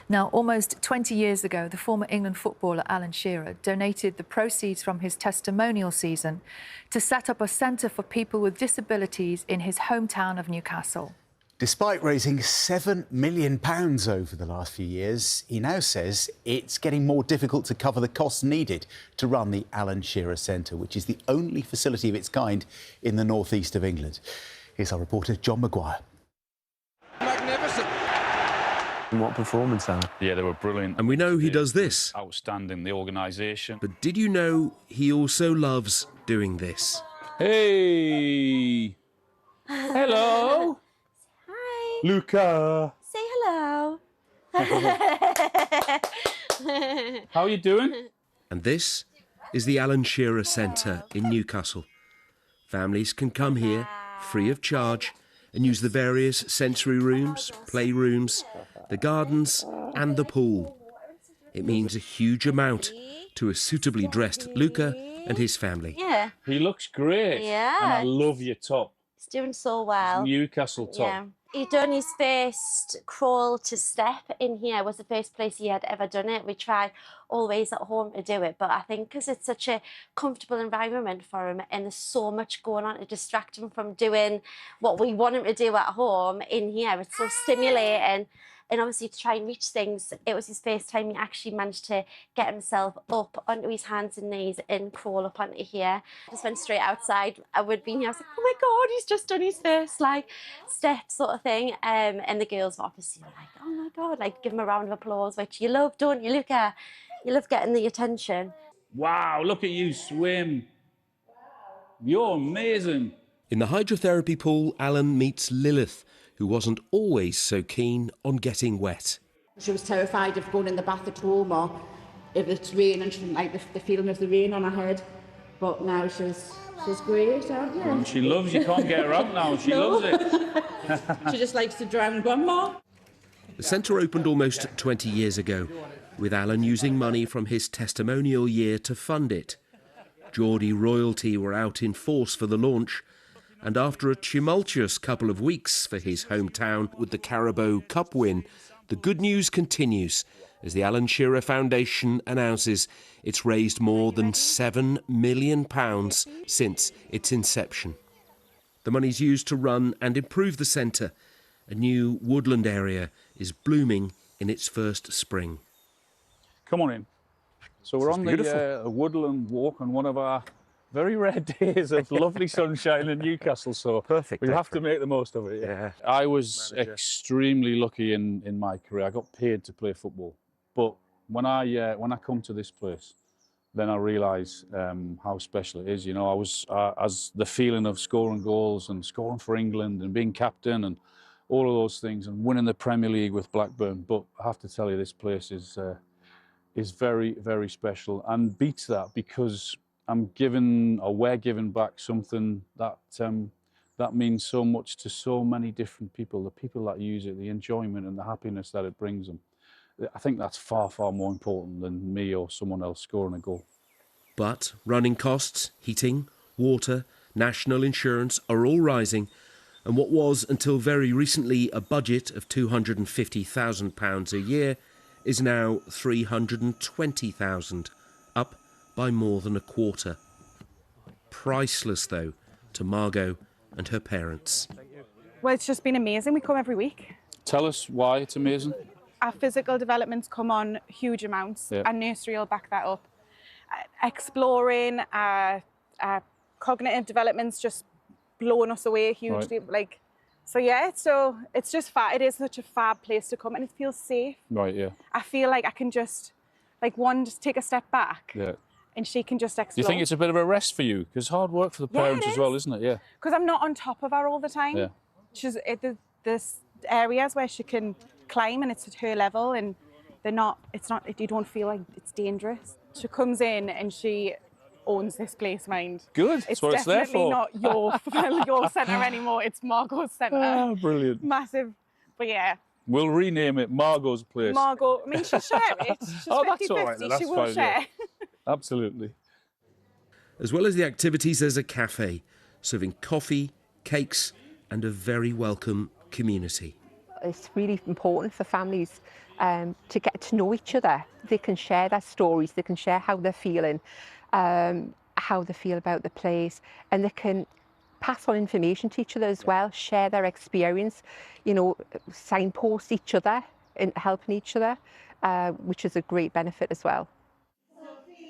Now, almost 20 years ago, the former England footballer Alan Shearer donated the proceeds from his testimonial season to set up a centre for people with disabilities in his hometown of Newcastle. Despite raising £7 million over the last few years, he now says it's getting more difficult to cover the costs needed to run the Alan Shearer Centre, which is the only facility of its kind in the northeast of England. Here's our reporter, John Maguire. Magnificent. What performance, Alan? Yeah, they were brilliant. And we know he does this. Outstanding, the organisation. But did you know he also loves doing this? Hey! Hello! Hi. Luca! Say hello. How are you doing? And this is the Alan Shearer Centre in Newcastle. Families can come here free of charge and use the various sensory rooms, playrooms, the gardens and the pool. It means a huge amount to a suitably dressed Luca and his family. Yeah. He looks great. Yeah. And I love your top. He's doing so well. Newcastle top. Yeah. He'd done his first crawl to step in here. It was the first place he had ever done it. We try always at home to do it, but I think because it's such a comfortable environment for him and there's so much going on to distract him from doing what we want him to do at home, in here it's so stimulating. And obviously to try and reach things, it was his first time he actually managed to get himself up onto his hands and knees and crawl up onto here. Just went straight outside. I would be here, I was like, oh my God, he's just done his first step sort of thing. And the girls were obviously like, oh my God, give him a round of applause, which you love, don't you, Luca? You love getting the attention. Wow, look at you swim. You're amazing. In the hydrotherapy pool, Alan meets Lilith, who wasn't always so keen on getting wet. She was terrified of going in the bath at home, or if it's raining, she didn't like the feeling of the rain on her head. But now she's great, aren't you? And she loves, you can't get her out now, she loves it. She just likes to drown Grandma. The centre opened almost 20 years ago, with Alan using money from his testimonial year to fund it. Geordie royalty were out in force for the launch, and after a tumultuous couple of weeks for his hometown with the Carabao Cup win, the good news continues as the Alan Shearer Foundation announces it's raised more than £7 million since its inception. The money's used to run and improve the centre. A new woodland area is blooming in its first spring. Come on in. So we're on the woodland walk on one of our very rare days of lovely sunshine in Newcastle, so perfect. We have to make the most of it. Yeah. I was extremely lucky in my career. I got paid to play football, but when I come to this place, then I realise how special it is. You know, I was as the feeling of scoring goals and scoring for England and being captain and all of those things and winning the Premier League with Blackburn. But I have to tell you, this place is very, very special and beats that because we're giving back something that that means so much to so many different people, the people that use it, the enjoyment and the happiness that it brings them. I think that's far, far more important than me or someone else scoring a goal. But running costs, heating, water, national insurance are all rising, and what was until very recently a budget of £250,000 a year is now £320,000, up by more than a quarter. Priceless, though, to Margot and her parents. Well, it's just been amazing. We come every week. Tell us why it's amazing. Our physical developments come on huge amounts. Yeah. Our nursery will back that up. Exploring, cognitive development's just blowing us away hugely. Right. So it's just fab. It is such a fab place to come, and it feels safe. Right, yeah. I feel like I can just take a step back. Yeah. And she can just explore. Do you think it's a bit of a rest for you? Because hard work for the parents as well, isn't it? Yeah. Because I'm not on top of her all the time. Yeah. There's areas where she can climb and it's at her level, and you don't feel like it's dangerous. She comes in and she owns this place, mind. Good, that's what it's there for. It's definitely not your centre anymore, it's Margot's centre. Oh, brilliant. Massive, but yeah. We'll rename it Margot's Place. Margot, I mean, she'll share it. She's that's 50-50, all right, that's she will fine, share. Yeah. Absolutely. As well as the activities, there's a cafe, serving coffee, cakes and a very welcome community. It's really important for families to get to know each other. They can share their stories, they can share how they're feeling, how they feel about the place, and they can pass on information to each other as well, share their experience, you know, signpost each other and helping each other, which is a great benefit as well.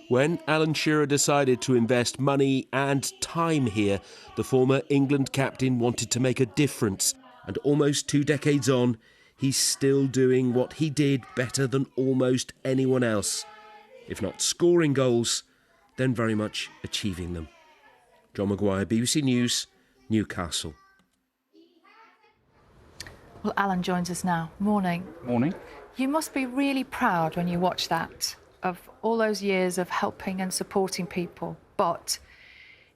When Alan Shearer decided to invest money and time here, the former England captain wanted to make a difference. And almost 2 decades on, he's still doing what he did better than almost anyone else. If not scoring goals, then very much achieving them. John Maguire, BBC News, Newcastle. Well, Alan joins us now. Morning. Morning. You must be really proud when you watch that, of all those years of helping and supporting people, but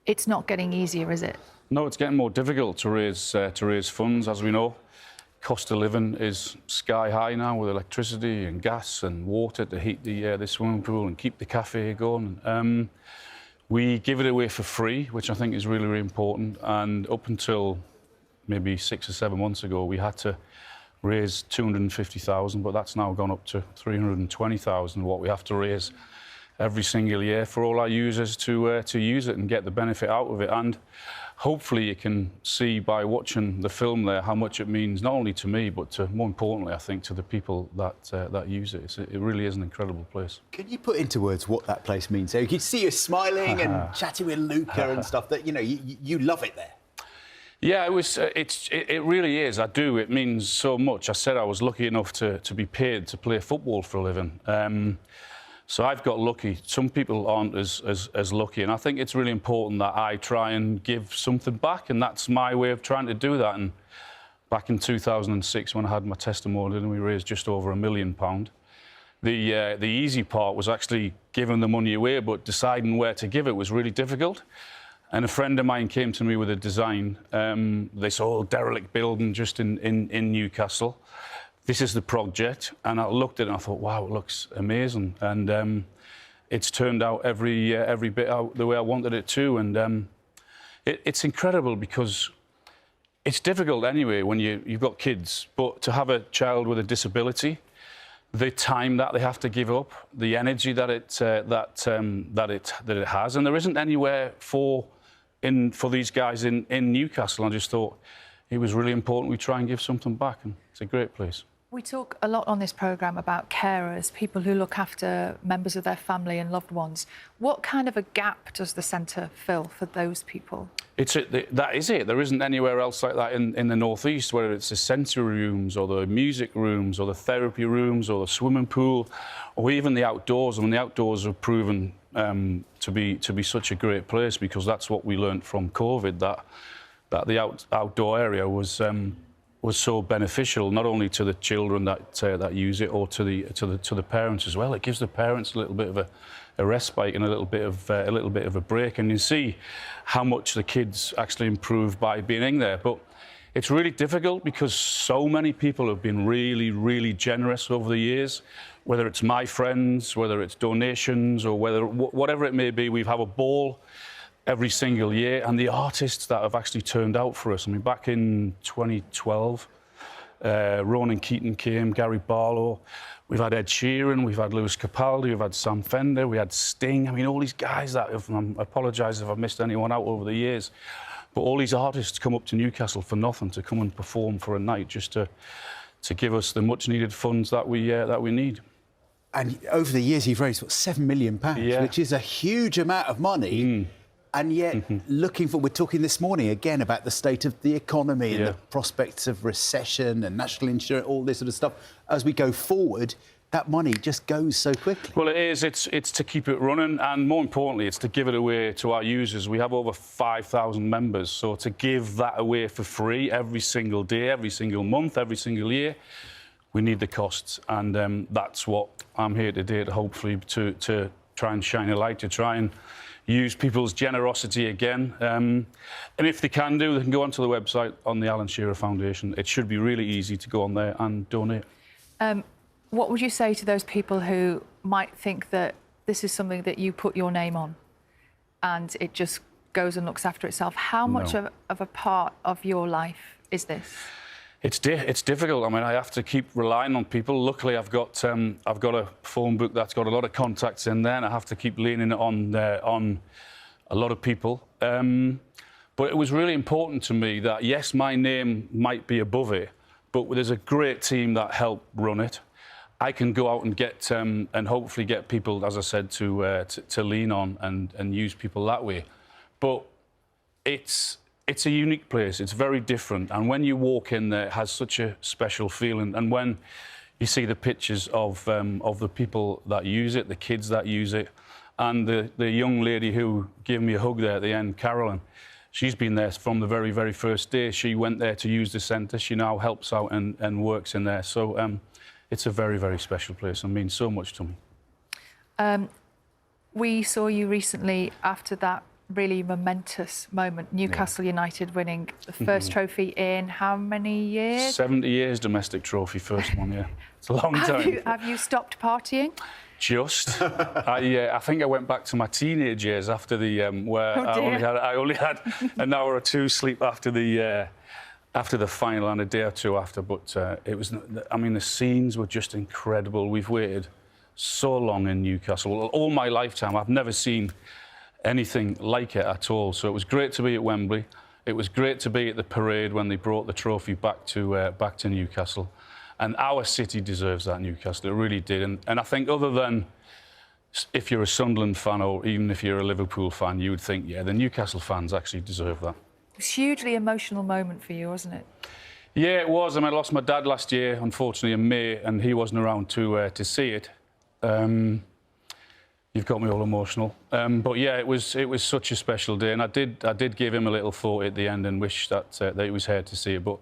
it's not getting easier, is it? No, it's getting more difficult to raise funds, as we know. Cost of living is sky high now with electricity and gas and water to heat the swimming pool and keep the cafe going. We give it away for free, which I think is really, really important. And up until maybe 6 or 7 months ago, we had to raise 250,000, but that's now gone up to 320,000, what we have to raise every single year for all our users to use it and get the benefit out of it. And hopefully you can see by watching the film there how much it means not only to me, but to, more importantly, I think, to the people that use it. It really is an incredible place. Can you put into words what that place means? So you can see you smiling and chatting with Luca and stuff, that, you know, you love it there. Yeah, it really is. I do. It means so much. I said I was lucky enough to be paid to play football for a living. So I've got lucky. Some people aren't as lucky, and I think it's really important that I try and give something back, and that's my way of trying to do that. And back in 2006, when I had my testimonial, we raised just over £1 million. The easy part was actually giving the money away, but deciding where to give it was really difficult. And a friend of mine came to me with a design, this old derelict building just in Newcastle. This is the project. And I looked at it and I thought, wow, it looks amazing. And it's turned out every bit out the way I wanted it to. And it's incredible because it's difficult anyway when you've got kids, but to have a child with a disability, the time that they have to give up, the energy that it has, and there isn't anywhere for these guys in Newcastle. I just thought it was really important we try and give something back, and it's a great place. We talk a lot on this programme about carers, people who look after members of their family and loved ones. What kind of a gap does the centre fill for those people? That is it. There isn't anywhere else like that in the North East, whether it's the sensory rooms or the music rooms or the therapy rooms or the swimming pool or even the outdoors. I mean, the outdoors have proven to be such a great place, because that's what we learnt from COVID, that the outdoor area was so beneficial, not only to the children that use it, or to the parents as well. It gives the parents a little bit of a respite and a little bit of a break, and you see how much the kids actually improve by being in there. But it's really difficult because so many people have been really, really generous over the years, whether it's my friends, whether it's donations, or whatever it may be. We have a ball every single year, and the artists that have actually turned out for us. I mean, back in 2012, Ronan Keating came, Gary Barlow, we've had Ed Sheeran, we've had Lewis Capaldi, we've had Sam Fender, we had Sting. I mean, all these guys that have, I apologise if I've missed anyone out over the years, but all these artists come up to Newcastle for nothing, to come and perform for a night, just to give us the much-needed funds that we need. And over the years, you've raised, what, £7 million, which is a huge amount of money. And yet, we're talking this morning again about the state of the economy and the prospects of recession and national insurance, all this sort of stuff. As we go forward, that money just goes so quickly. Well, it is. It's to keep it running, and more importantly, it's to give it away to our users. We have over 5,000 members, so to give that away for free every single day, every single month, every single year, we need the costs, and that's what I'm here today to hopefully to try and shine a light, to try and use people's generosity again. And if they can do, they can go onto the website on the Alan Shearer Foundation. It should be really easy to go on there and donate. What would you say to those people who might think that this is something that you put your name on and it just goes and looks after itself? How much of a part of your life is this? It's difficult. I mean, I have to keep relying on people. Luckily, I've got a phone book that's got a lot of contacts in there, and I have to keep leaning on a lot of people. But it was really important to me that, yes, my name might be above it, but there's a great team that help run it. I can go out and get and hopefully get people, as I said, to lean on and use people that way. But it's a unique place. It's very different, and when you walk in there, it has such a special feeling. And when you see the pictures of the people that use it, the kids that use it, and the young lady who gave me a hug there at the end, Carolyn, she's been there from the very, very first day. She went there to use the centre. She now helps out and works in there. So it's a very, very special place and means so much to me. We saw you recently after that really momentous moment, Newcastle United winning the first trophy in how many years? 70 years domestic trophy, first one, yeah. It's a long time. Have you stopped partying? Just. I think I went back to my teenage years after the where I only had an hour or two sleep after the final and a day or two after. But it was. I mean, the scenes were just incredible. We've waited so long in Newcastle. All my lifetime, I've never seen anything like it at all. So it was great to be at Wembley. It was great to be at the parade when they brought the trophy back to Newcastle. And our city deserves that, Newcastle. It really did. And I think other than if you're a Sunderland fan or even if you're a Liverpool fan, you would think, yeah, the Newcastle fans actually deserve that. It was a hugely emotional moment for you, wasn't it? Yeah, it was. I mean, I lost my dad last year, unfortunately, in May, and he wasn't around to see it. You've got me all emotional. But yeah, it was such a special day, and I did give him a little thought at the end and wish that he was here to see it. But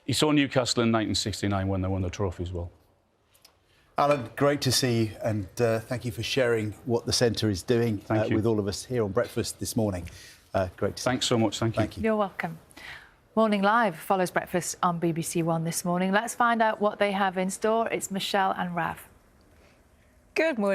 he saw Newcastle in 1969 when they won the trophy as well. Alan, great to see you, and thank you for sharing what the centre is doing with all of us here on Breakfast this morning. Great to see you. Thanks so much. Thank you. You're welcome. Morning Live follows Breakfast on BBC One this morning. Let's find out what they have in store. It's Michelle and Rav. Good morning.